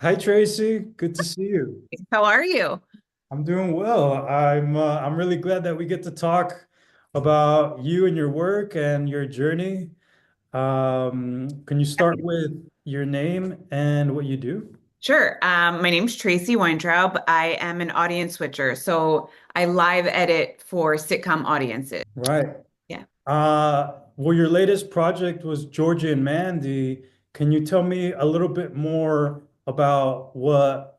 Hi Tracy, good to see you. How are you? I'm doing well. I'm really glad that we get to talk about you and your work and your journey. Can you start with your name and what you do? Sure. My name's Traci Weintraub. I am an audience switcher, so I live edit for sitcom audiences. Right. Yeah. Well, your latest project was Georgie and Mandy. Can you tell me a little bit more about what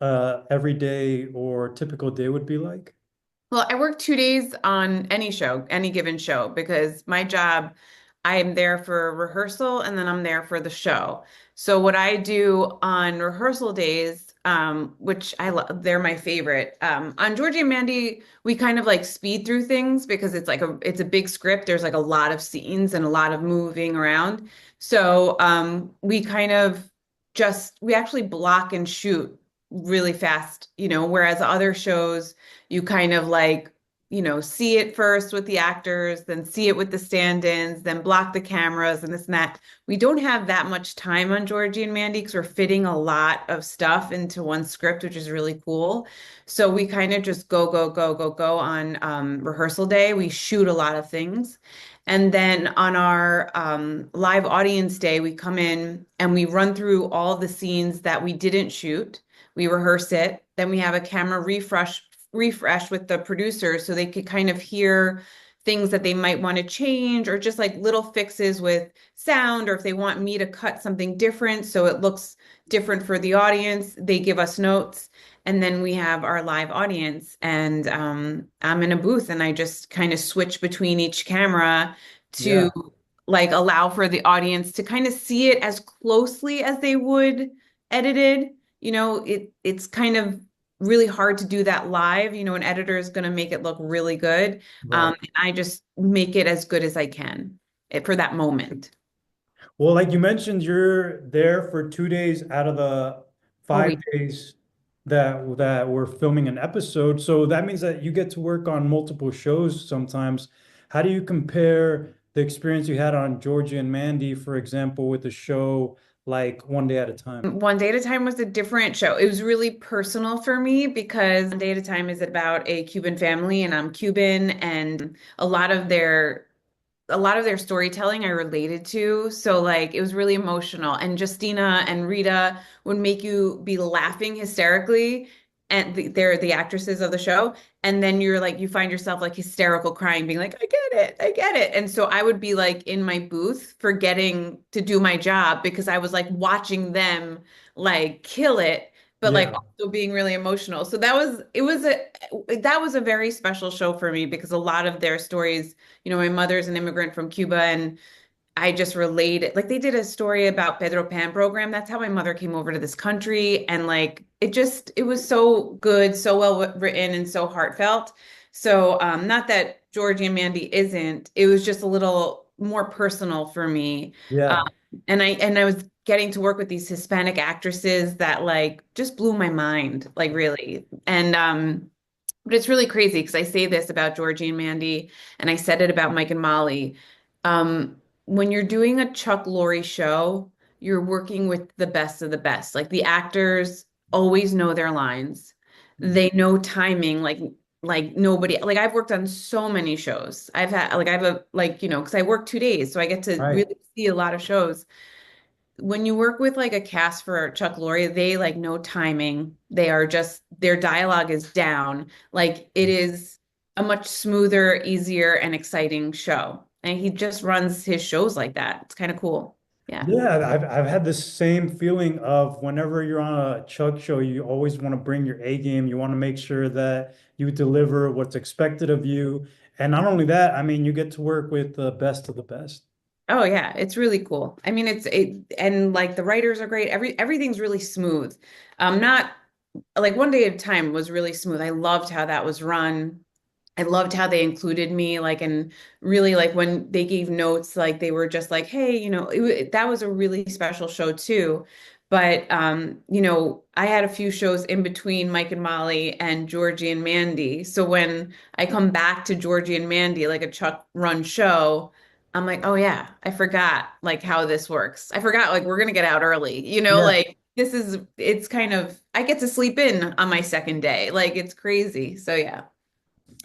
everyday or typical day would be like? Well, I work 2 days on any show, any given show, because my job, I am there for rehearsal and then I'm there for the show. So what I do on rehearsal days, which I love, they're my favorite. On Georgie and Mandy, we kind of like speed through things because it's a big script. There's like a lot of scenes and a lot of moving around. So we kind of we actually block and shoot really fast, whereas other shows you kind of like, see it first with the actors, then see it with the stand-ins, then block the cameras and this and that. We don't have that much time on Georgie and Mandy because we're fitting a lot of stuff into one script, which is really cool. So we kind of just go, go, go, go, go on rehearsal day. We shoot a lot of things. And then on our live audience day, we come in and we run through all the scenes that we didn't shoot. We rehearse it. Then we have a camera refresh with the producers so they could kind of hear things that they might want to change or just like little fixes with sound or if they want me to cut something different so it looks different for the audience, they give us notes. And then we have our live audience and I'm in a booth and I just kind of switch between each camera to Yeah. like allow for the audience to kind of see it as closely as they would edited. It's kind of really hard to do that live. An editor is going to make it look really good. Right. And I just make it as good as I can for that moment. Well, like you mentioned, you're there for 2 days out of the Oh, 5 days that we're filming an episode. So that means that you get to work on multiple shows sometimes. How do you compare the experience you had on Georgie and Mandy, for example, with the show like One Day at a Time? One Day at a Time was a different show. It was really personal for me because One Day at a Time is about a Cuban family and I'm Cuban and a lot of their storytelling I related to. So like it was really emotional. And Justina and Rita would make you be laughing hysterically. And they're the actresses of the show. And then you find yourself like hysterical crying, being like, I get it, I get it. And so I would be like in my booth forgetting to do my job because I was like watching them like kill it, but like Yeah. also being really emotional. So that was a very special show for me because a lot of their stories, my mother's an immigrant from Cuba and I just related. Like they did a story about Pedro Pan program. That's how my mother came over to this country. And like it was so good, so well written and so heartfelt. So not that Georgie and Mandy isn't, it was just a little more personal for me. Um, Yeah. and I was getting to work with these Hispanic actresses that like just blew my mind, like really. And but it's really crazy because I say this about Georgie and Mandy, and I said it about Mike and Molly. Um, when you're doing a Chuck Lorre show, you're working with the best of the best. Like the actors always know their lines. They know timing, like nobody. Like I've worked on so many shows. I have a like because I work 2 days, so I get to Right. really see a lot of shows when you work with like a cast for Chuck Lorre, they like know timing. They are just their dialogue is down. Like it is a much smoother, easier, and exciting show. And he just runs his shows like that. It's kind of cool. Yeah. Yeah, I've had the same feeling of whenever you're on a Chuck show, you always want to bring your A game. You want to make sure that you deliver what's expected of you. And not only that, I mean, you get to work with the best of the best. Oh yeah, it's really cool. I mean, and like the writers are great. Everything's really smooth. Not like One Day at a Time was really smooth. I loved how that was run. I loved how they included me, like, and really, like, when they gave notes, like, they were just like, hey, that was a really special show too. But, I had a few shows in between Mike and Molly and Georgie and Mandy. So when I come back to Georgie and Mandy, like a Chuck run show, I'm like, oh yeah, I forgot like how this works. I forgot like we're gonna get out early, Yeah. like. it's kind of, I get to sleep in on my second day. Like it's crazy. So yeah.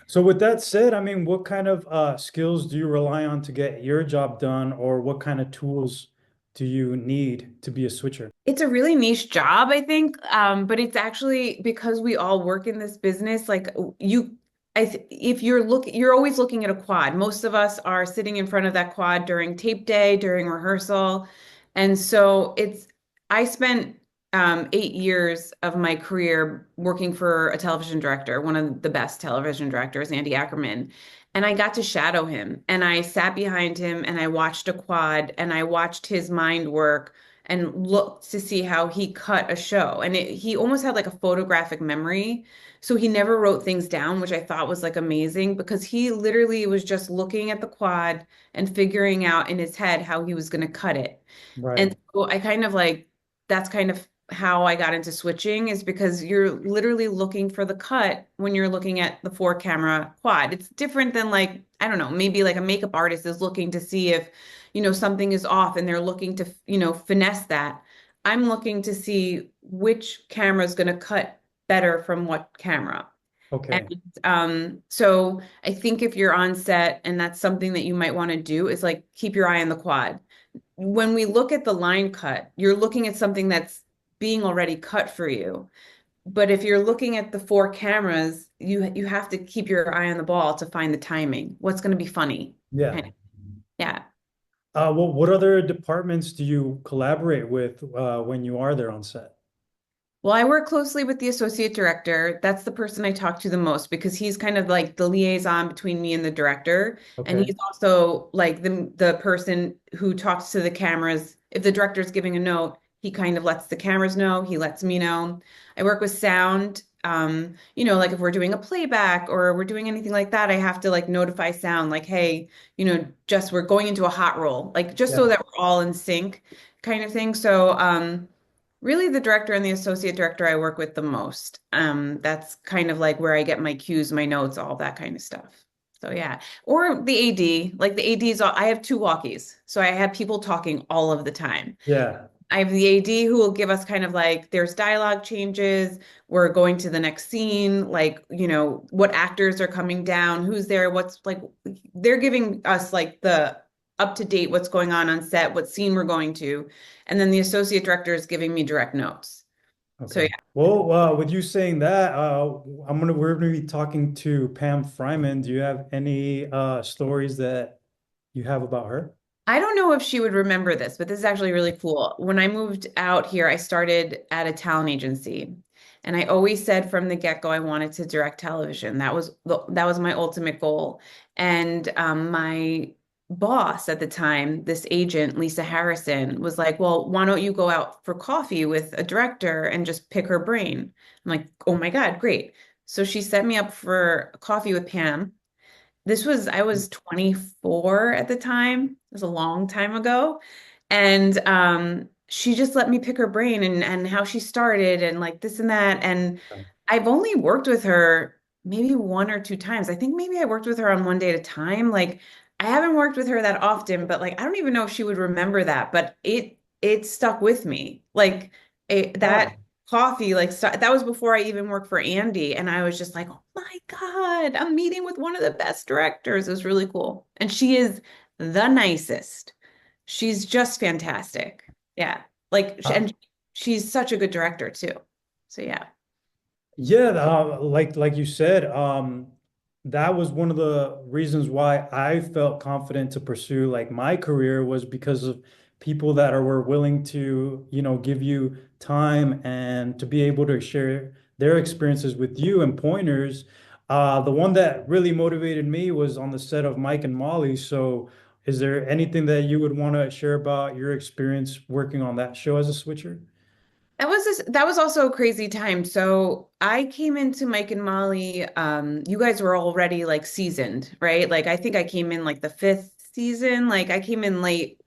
So with that said, I mean, what kind of skills do you rely on to get your job done, or what kind of tools do you need to be a switcher? It's a really niche job, I think. But it's actually because we all work in this business, like you, if you're always looking at a quad. Most of us are sitting in front of that quad during tape day, during rehearsal. And so I spent 8 years of my career working for a television director, one of the best television directors, Andy Ackerman. And I got to shadow him and I sat behind him and I watched a quad and I watched his mind work and looked to see how he cut a show. And he almost had like a photographic memory. So he never wrote things down, which I thought was like amazing because he literally was just looking at the quad and figuring out in his head how he was going to cut it. Right. And so I kind of like, that's kind of how I got into switching is because you're literally looking for the cut when you're looking at the four camera quad. It's different than like, I don't know, maybe like a makeup artist is looking to see if, something is off and they're looking to, finesse that. I'm looking to see which camera is going to cut better from what camera. And Okay. so I think if you're on set and that's something that you might want to do is like keep your eye on the quad. When we look at the line cut, you're looking at something that's being already cut for you. But if you're looking at the four cameras, you have to keep your eye on the ball to find the timing. What's going to be funny? Yeah. Kind of. Yeah. Well, what other departments do you collaborate with when you are there on set? Well, I work closely with the associate director. That's the person I talk to the most because he's kind of like the liaison between me and the director. And Okay. he's also like the person who talks to the cameras. If the director's giving a note, he kind of lets the cameras know, he lets me know. I work with sound. Like if we're doing a playback or we're doing anything like that, I have to like notify sound, like, hey, just we're going into a hot roll, like just so Yeah. that we're all in sync kind of thing. So, really, the director and the associate director I work with the most. That's kind of like where I get my cues, my notes, all that kind of stuff. So yeah. Or the AD, like the ADs, I have two walkies. So I have people talking all of the time. Yeah. I have the AD who will give us kind of like there's dialogue changes, we're going to the next scene, like, what actors are coming down, who's there, what's like they're giving us like the up to date what's going on set, what scene we're going to. And then the associate director is giving me direct notes. So Okay. yeah. Well, with you saying that, we're gonna be talking to Pam Fryman. Do you have any stories that you have about her? I don't know if she would remember this, but this is actually really cool. When I moved out here, I started at a talent agency. And I always said from the get-go I wanted to direct television. That was my ultimate goal. And my boss at the time, this agent, Lisa Harrison, was like, "Well, why don't you go out for coffee with a director and just pick her brain?" I'm like, "Oh my God, great." So she set me up for coffee with Pam. I was 24 at the time. It was a long time ago. And she just let me pick her brain and how she started and like this and that. And I've only worked with her maybe one or two times. I think maybe I worked with her on one day at a time. Like I haven't worked with her that often, but like I don't even know if she would remember that, but it stuck with me. Like that Wow. coffee, like that was before I even worked for Andy, and I was just like, oh my God, I'm meeting with one of the best directors. It was really cool. And she is the nicest. She's just fantastic. Yeah. And she's such a good director too. So yeah. Yeah, like you said, that was one of the reasons why I felt confident to pursue like my career was because of people that were willing to, give you time and to be able to share their experiences with you and pointers. The one that really motivated me was on the set of Mike and Molly. So, is there anything that you would want to share about your experience working on that show as a switcher? That was also a crazy time. So I came into Mike and Molly. You guys were already like seasoned, right? Like I think I came in like the fifth season. Like I came in late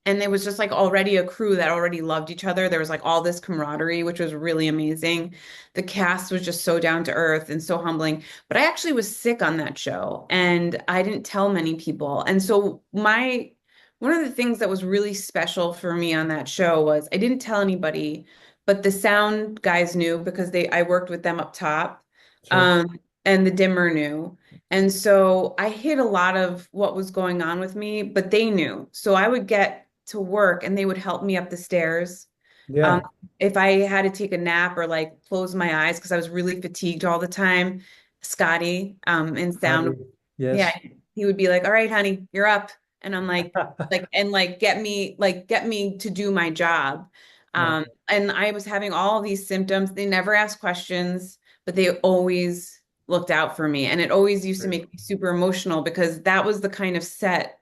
and there was just like already a crew that already loved each other. There was like all this camaraderie, which was really amazing. The cast was just so down to earth and so humbling. But I actually was sick on that show and I didn't tell many people. And so my one of the things that was really special for me on that show was I didn't tell anybody, but the sound guys knew because I worked with them up top, Sure. and the dimmer knew. And so I hid a lot of what was going on with me, but they knew. So I would get to work and they would help me up the stairs. Um, Yeah. if I had to take a nap or like close my eyes because I was really fatigued all the time, Scotty, in sound, Scotty. yeah, Yes. he would be like, "All right, honey, you're up." And I'm and get me to do my job. No. And I was having all these symptoms. They never asked questions, but they always looked out for me. And it always used to Great. make me super emotional because that was the kind of set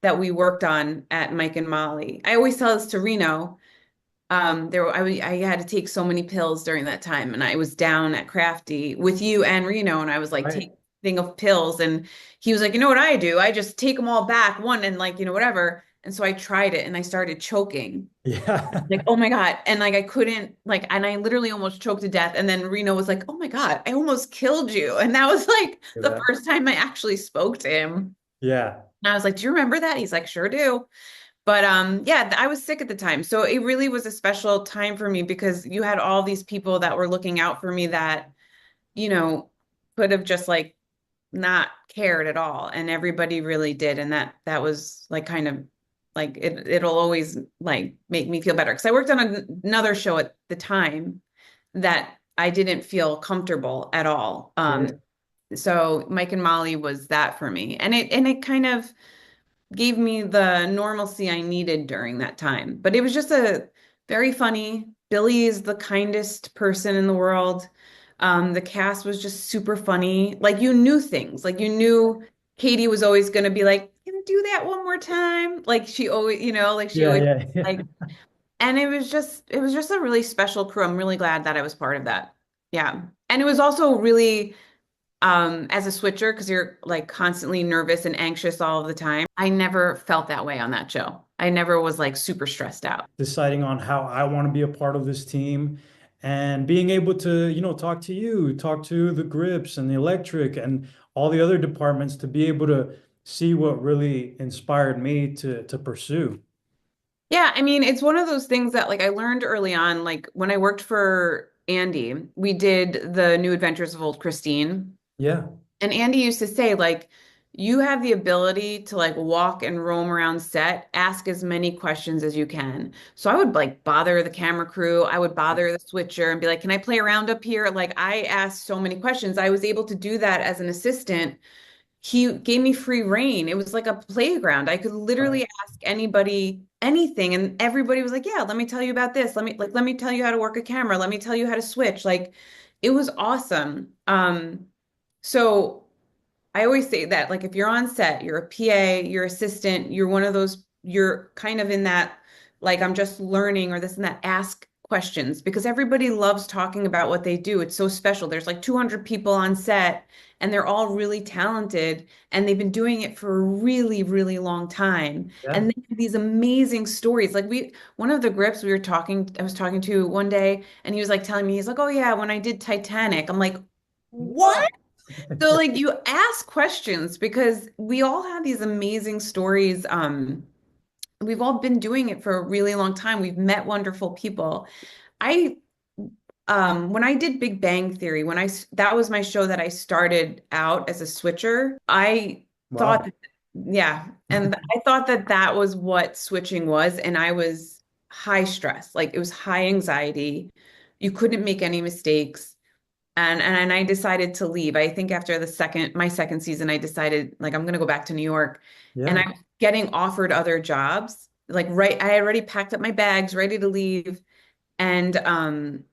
that we worked on at Mike and Molly. I always tell this to Reno. I had to take so many pills during that time, and I was down at Crafty with you and Reno, and I was like Right. taking a thing of pills, and he was like, you know what I do? I just take them all back one and like, whatever. And so I tried it and I started choking. Yeah. Like, oh my God. And like I couldn't like and I literally almost choked to death. And then Reno was like, oh my God, I almost killed you. And that was like the That. first time I actually spoke to him. Yeah. And I was like, do you remember that? He's like, sure do. But yeah, I was sick at the time. So it really was a special time for me because you had all these people that were looking out for me that, you know, could have just like not cared at all. And everybody really did. And that was like kind of like it'll always like make me feel better. Because I worked on another show at the time that I didn't feel comfortable at all. Sure. So Mike and Molly was that for me. And it kind of gave me the normalcy I needed during that time. But it was just a very funny. Billy is the kindest person in the world. The cast was just super funny. Like you knew things. Like you knew Katie was always going to be like, "Can you do that one more time?" Like she always, like she Yeah. always Yeah. like. Yeah. And it was just a really special crew. I'm really glad that I was part of that. Yeah. And it was also really as a switcher because you're like constantly nervous and anxious all of the time. I never felt that way on that show. I never was like super stressed out. Deciding on how I want to be a part of this team and being able to, talk to you, talk to the grips and the electric and all the other departments to be able to see what really inspired me to pursue. Yeah, I mean, it's one of those things that like I learned early on, like when I worked for Andy, we did the New Adventures of Old Christine. Yeah. And Andy used to say, like, you have the ability to like walk and roam around set, ask as many questions as you can. So I would like bother the camera crew, I would bother the switcher and be like, can I play around up here? Like, I asked so many questions. I was able to do that as an assistant. He gave me free reign. It was like a playground. I could Right. literally ask anybody anything, and everybody was like, yeah, let me tell you about this. Let me tell you how to work a camera. Let me tell you how to switch. Like, it was awesome. So I always say that, like, if you're on set, you're a PA, you're assistant, you're one of those, you're kind of in that, like, I'm just learning or this and that, ask questions because everybody loves talking about what they do. It's so special. There's like 200 people on set and they're all really talented and they've been doing it for a really, really long time. Yeah. And they have these amazing stories. Like, one of the grips I was talking to one day and he was like telling me, he's like, oh, yeah, when I did Titanic, I'm like, what? What? So like you ask questions because we all have these amazing stories. We've all been doing it for a really long time. We've met wonderful people. I when I did Big Bang Theory, that was my show that I started out as a switcher. I thought, Wow. yeah, and I thought that that was what switching was, and I was high stress, like it was high anxiety. You couldn't make any mistakes. And I decided to leave. I think after my second season, I decided like I'm gonna go back to New York. And Yeah. I was getting offered other jobs. Like I had already packed up my bags, ready to leave. And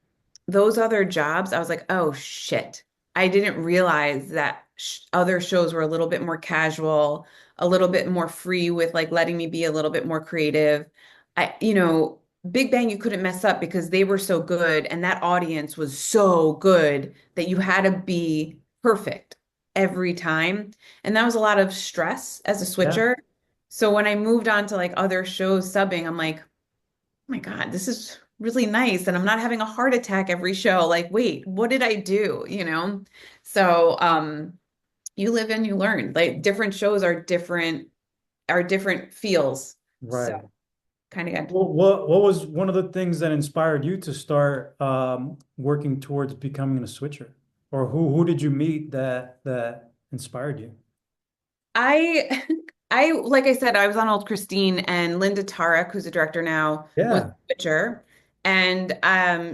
those other jobs, I was like, oh shit. I didn't realize that sh other shows were a little bit more casual, a little bit more free with like letting me be a little bit more creative. Big Bang you couldn't mess up because they were so good and that audience was so good that you had to be perfect every time. And that was a lot of stress as a Yeah. switcher. So when I moved on to like other shows subbing, I'm like, my God, this is really nice. And I'm not having a heart attack every show. Like, wait, what did I do? So you live and you learn. Like different shows are different are different feels. So Right. kind of good. Well, what was one of the things that inspired you to start working towards becoming a switcher? Or who did you meet that inspired you? I I like I said, I was on Old Christine and Linda Tarek, who's a director now, was Yeah, a Witcher. And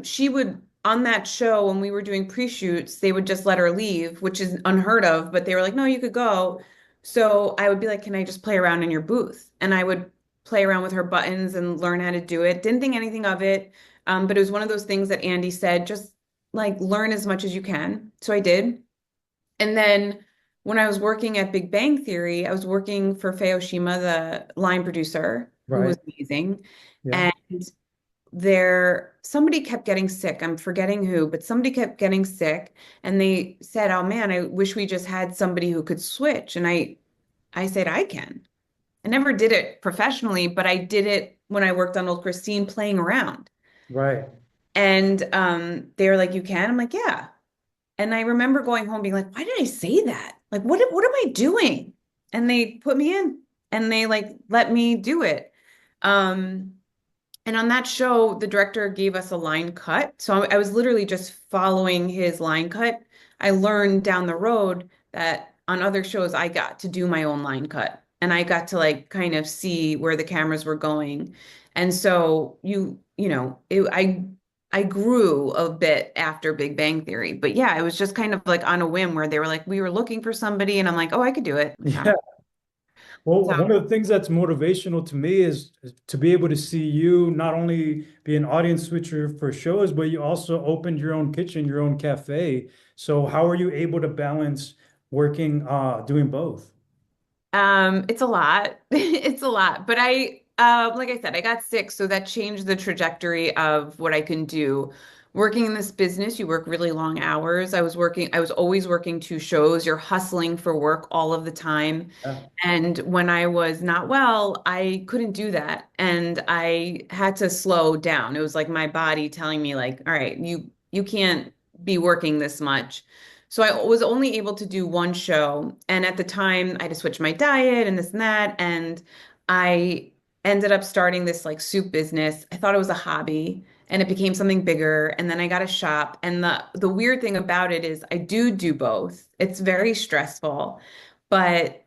she would on that show when we were doing pre-shoots, they would just let her leave, which is unheard of, but they were like, no, you could go. So I would be like, can I just play around in your booth? And I would play around with her buttons and learn how to do it. Didn't think anything of it. But it was one of those things that Andy said, just like learn as much as you can. So I did. And then when I was working at Big Bang Theory, I was working for Faye Oshima, the line producer, who was right. amazing. Yeah, And there, somebody kept getting sick. I'm forgetting who, but somebody kept getting sick. And they said, "Oh man, I wish we just had somebody who could switch." And I said, "I can." I never did it professionally, but I did it when I worked on Old Christine playing around. right, And they were like, "You can?" I'm like, "Yeah." And I remember going home being like, why did I say that? Like, what am I doing? And they put me in and they like let me do it. Um, and on that show, the director gave us a line cut. So I was literally just following his line cut. I learned down the road that on other shows, I got to do my own line cut and I got to like kind of see where the cameras were going. And so I grew a bit after Big Bang Theory. But yeah, it was just kind of like on a whim where they were like, we were looking for somebody, and I'm like, oh, I could do it. yeah. Well, So one of the things that's motivational to me is to be able to see you not only be an audience switcher for shows, but you also opened your own kitchen, your own cafe. So how are you able to balance working, doing both? It's a lot. It's a lot. But like I said, I got sick, so that changed the trajectory of what I can do. Working in this business, you work really long hours. I was always working two shows. You're hustling for work all of the time. Yeah, And when I was not well, I couldn't do that. And I had to slow down. It was like my body telling me like, all right, you can't be working this much. So I was only able to do one show. And at the time, I had to switch my diet and this and that. And I ended up starting this like soup business. I thought it was a hobby and it became something bigger. And then I got a shop. And the weird thing about it is I do both. It's very stressful, but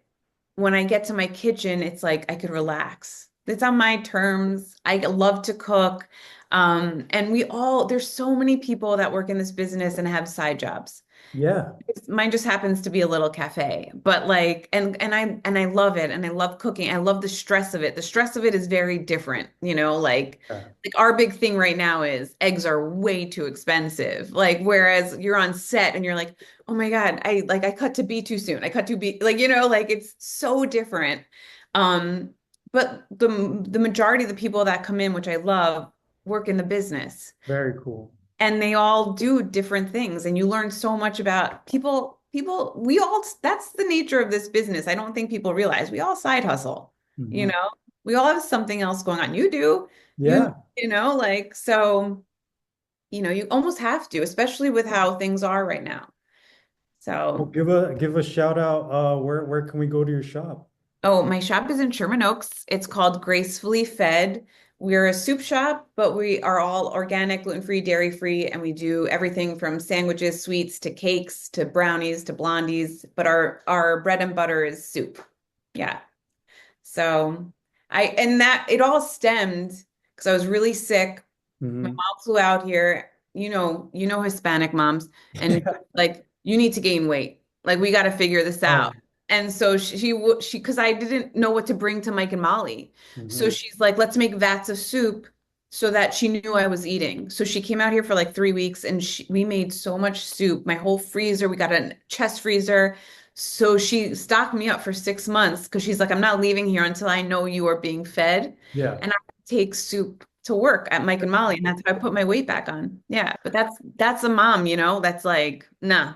when I get to my kitchen, it's like I could relax. It's on my terms. I love to cook. And there's so many people that work in this business and have side jobs. yeah, Mine just happens to be a little cafe, but like, and I love it, and I love cooking. I love the stress of it. The stress of it is very different, yeah, like our big thing right now is eggs are way too expensive. Like, whereas you're on set and you're like, oh my God, I cut to B too soon. I cut to B, like like it's so different. Um, but the majority of the people that come in, which I love, work in the business very cool. and they all do different things and you learn so much about people we all that's the nature of this business. I don't think people realize we all side hustle, you Mhm. know we all have something else going on. You do. you Yeah. you know like so you almost have to, especially with how things are right now. Well, So give a shout out. Where can we go to your shop? oh, my shop is in Sherman Oaks. It's called Gracefully Fed. We're a soup shop, but we are all organic, gluten-free, dairy-free, and we do everything from sandwiches, sweets, to cakes, to brownies, to blondies. But our bread and butter is soup. Yeah. So and that it all stemmed because I was really sick. My Hmm. mom flew out here. Hispanic moms, and Yeah. like you need to gain weight. Like we got to figure this out. Oh. And so she because I didn't know what to bring to Mike and Molly. So Hmm. she's like, let's make vats of soup so that she knew I was eating. So she came out here for like 3 weeks and we made so much soup. My whole freezer, we got a chest freezer. So she stocked me up for 6 months because she's like, I'm not leaving here until I know you are being fed. Yeah. And I take soup to work at Mike and Molly, and that's how I put my weight back on. Yeah, but that's a mom, that's like, nah,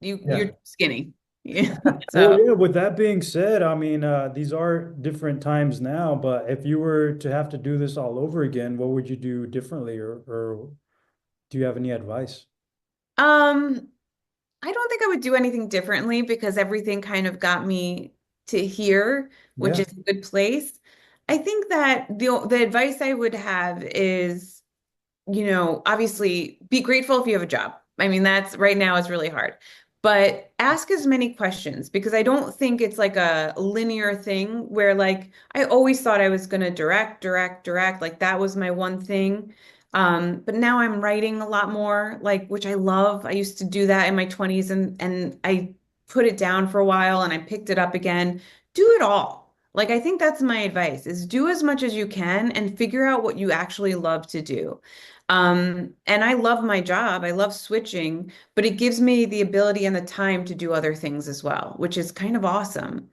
you're Yeah. too skinny. Yeah. Well, So, yeah, with that being said, I mean, these are different times now, but if you were to have to do this all over again, what would you do differently, or do you have any advice? um, I don't think I would do anything differently because everything kind of got me. to hear, which Yeah. is a good place. I think that the advice I would have is, obviously be grateful if you have a job. I mean, that's right now is really hard. But ask as many questions because I don't think it's like a linear thing where like I always thought I was going to direct, direct, direct. Like that was my one thing. But now I'm writing a lot more, like which I love. I used to do that in my 20s and I put it down for a while and I picked it up again. Do it all. Like I think that's my advice is do as much as you can and figure out what you actually love to do. And I love my job. I love switching, but it gives me the ability and the time to do other things as well, which is kind of awesome.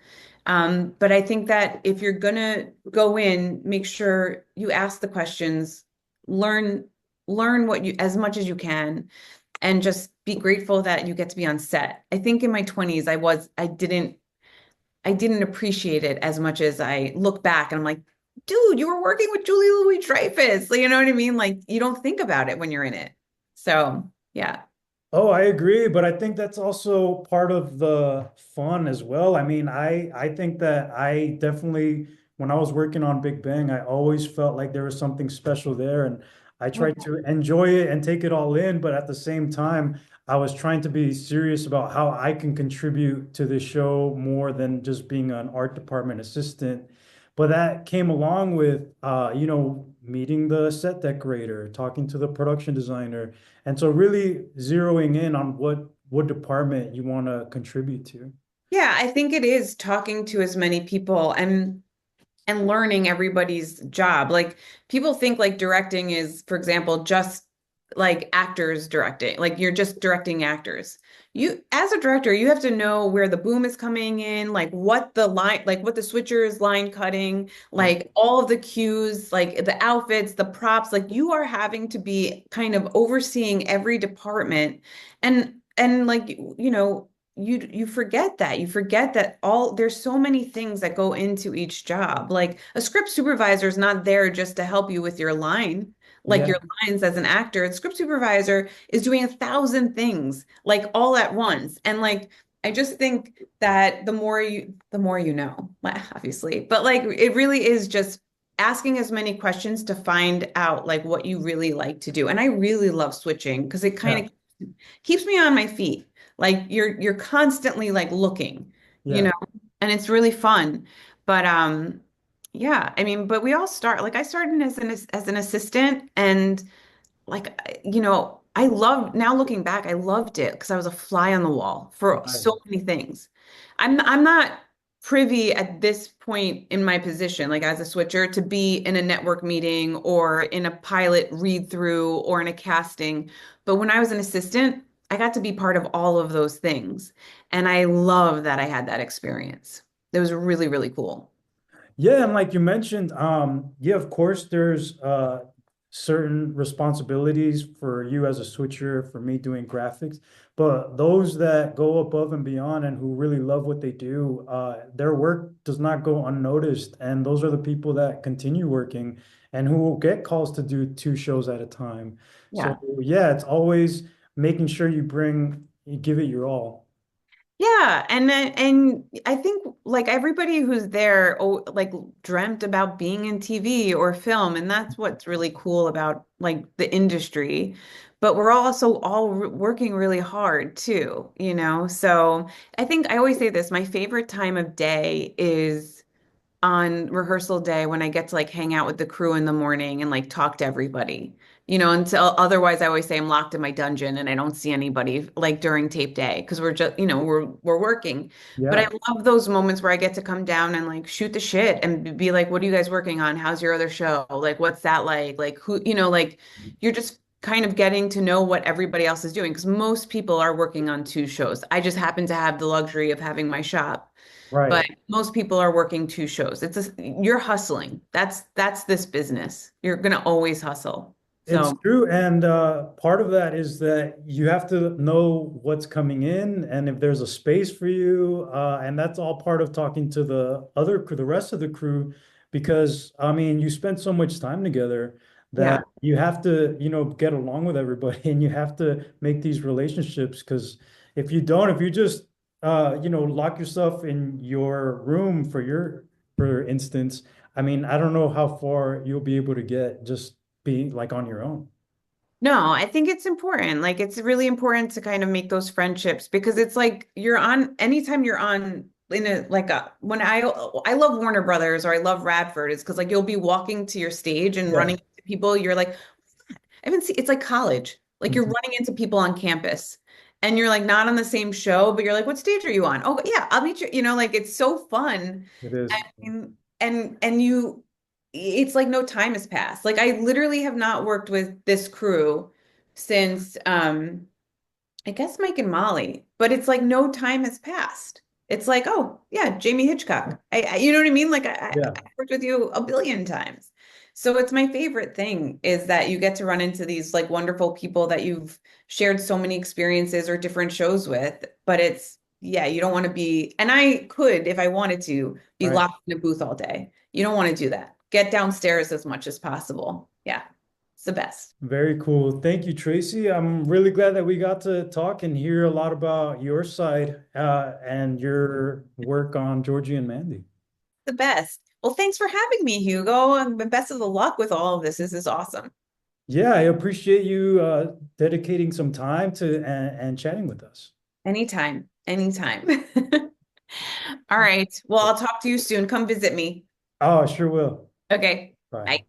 But I think that if you're gonna go in, make sure you ask the questions, learn, learn what you as much as you can, and just be grateful that you get to be on set. I think in my 20s, I didn't appreciate it as much as I look back and I'm like, dude, you were working with Julie Louis-Dreyfus. Like, you know what I mean? Like, you don't think about it when you're in it. So, yeah. Oh, I agree, but I think that's also part of the fun as well. I mean, I think that I definitely, when I was working on Big Bang, I always felt like there was something special there, and I tried to enjoy it and take it all in, but at the same time, I was trying to be serious about how I can contribute to the show more than just being an art department assistant. But that came along with, meeting the set decorator, talking to the production designer, and so really zeroing in on what department you want to contribute to. Yeah, I think it is talking to as many people and learning everybody's job. Like people think like directing is, for example, just like actors directing. Like you're just directing actors. You, as a director, you have to know where the boom is coming in, like what the line, like what the switcher is line cutting, Yeah. like all of the cues, like the outfits, the props. Like you are having to be kind of overseeing every department. And like, you forget that all there's so many things that go into each job. Like a script supervisor is not there just to help you with your line, like Yeah. your lines as an actor. The script supervisor is doing 1,000 things like all at once. And like I just think that the more you know, obviously. But like it really is just asking as many questions to find out like what you really like to do. And I really love switching because it Yeah. kind of keeps me on my feet. Like you're constantly like looking, you Yeah. know, and it's really fun. But yeah, I mean, but we all start like I started as an assistant and like I love now looking back, I loved it because I was a fly on the wall for Right. so many things. I'm not privy at this point in my position, like as a switcher, to be in a network meeting or in a pilot read through or in a casting. But when I was an assistant, I got to be part of all of those things. And I love that I had that experience. It was really, really cool. Yeah, and like you mentioned, yeah, of course, there's certain responsibilities for you as a switcher, for me doing graphics, but those that go above and beyond and who really love what they do, their work does not go unnoticed, and those are the people that continue working and who will get calls to do two shows at a time. So Yeah. yeah, it's always making sure you give it your all. Yeah, and I think like everybody who's there, oh, like dreamt about being in TV or film, and that's what's really cool about like the industry. But we're also all working really hard too, you know? So I think I always say this, my favorite time of day is on rehearsal day when I get to like hang out with the crew in the morning and like talk to everybody. Until otherwise I always say I'm locked in my dungeon and I don't see anybody like during tape day because we're just, we're working. But I Yeah, love those moments where I get to come down and like shoot the shit and be like, what are you guys working on? How's your other show? Like, what's that like? Like who, like you're just kind of getting to know what everybody else is doing because most people are working on two shows. I just happen to have the luxury of having my shop. But right. most people are working two shows. You're hustling. That's this business. You're gonna always hustle. It's So true, and part of that is that you have to know what's coming in, and if there's a space for you, and that's all part of talking to the rest of the crew, because I mean, you spend so much time together that yeah. you have to, get along with everybody, and you have to make these relationships. Because if you don't, if you just lock yourself in your room for instance, I mean, I don't know how far you'll be able to get just being like on your own. No, I think it's important. Like it's really important to kind of make those friendships because it's like you're on anytime you're on in a like a when I love Warner Brothers or I love Radford is because like you'll be walking to your stage and Yeah. running into people. You're like, I haven't seen it's like college. Like you're Mhm. running into people on campus and you're like not on the same show, but you're like, what stage are you on? Oh yeah, I'll meet you. You know, like it's so fun. It is. And you it's like no time has passed. Like I literally have not worked with this crew since I guess Mike and Molly, but it's like no time has passed. It's like, oh yeah, Jamie Hitchcock. You know what I mean? Like Yeah. I worked with you a billion times. So it's my favorite thing is that you get to run into these like wonderful people that you've shared so many experiences or different shows with. But it's yeah, you don't want to be, and I could, if I wanted to, be Right. locked in a booth all day. You don't want to do that. Get downstairs as much as possible. Yeah, it's the best. Very cool. Thank you, Tracy. I'm really glad that we got to talk and hear a lot about your side and your work on Georgie and Mandy. The best. Well, thanks for having me, Hugo, and the best of the luck with all of this. This is awesome. Yeah, I appreciate you dedicating some time to and chatting with us. Anytime, anytime. All right. Well, I'll talk to you soon. Come visit me. Oh, I sure will. Okay. Bye. Bye.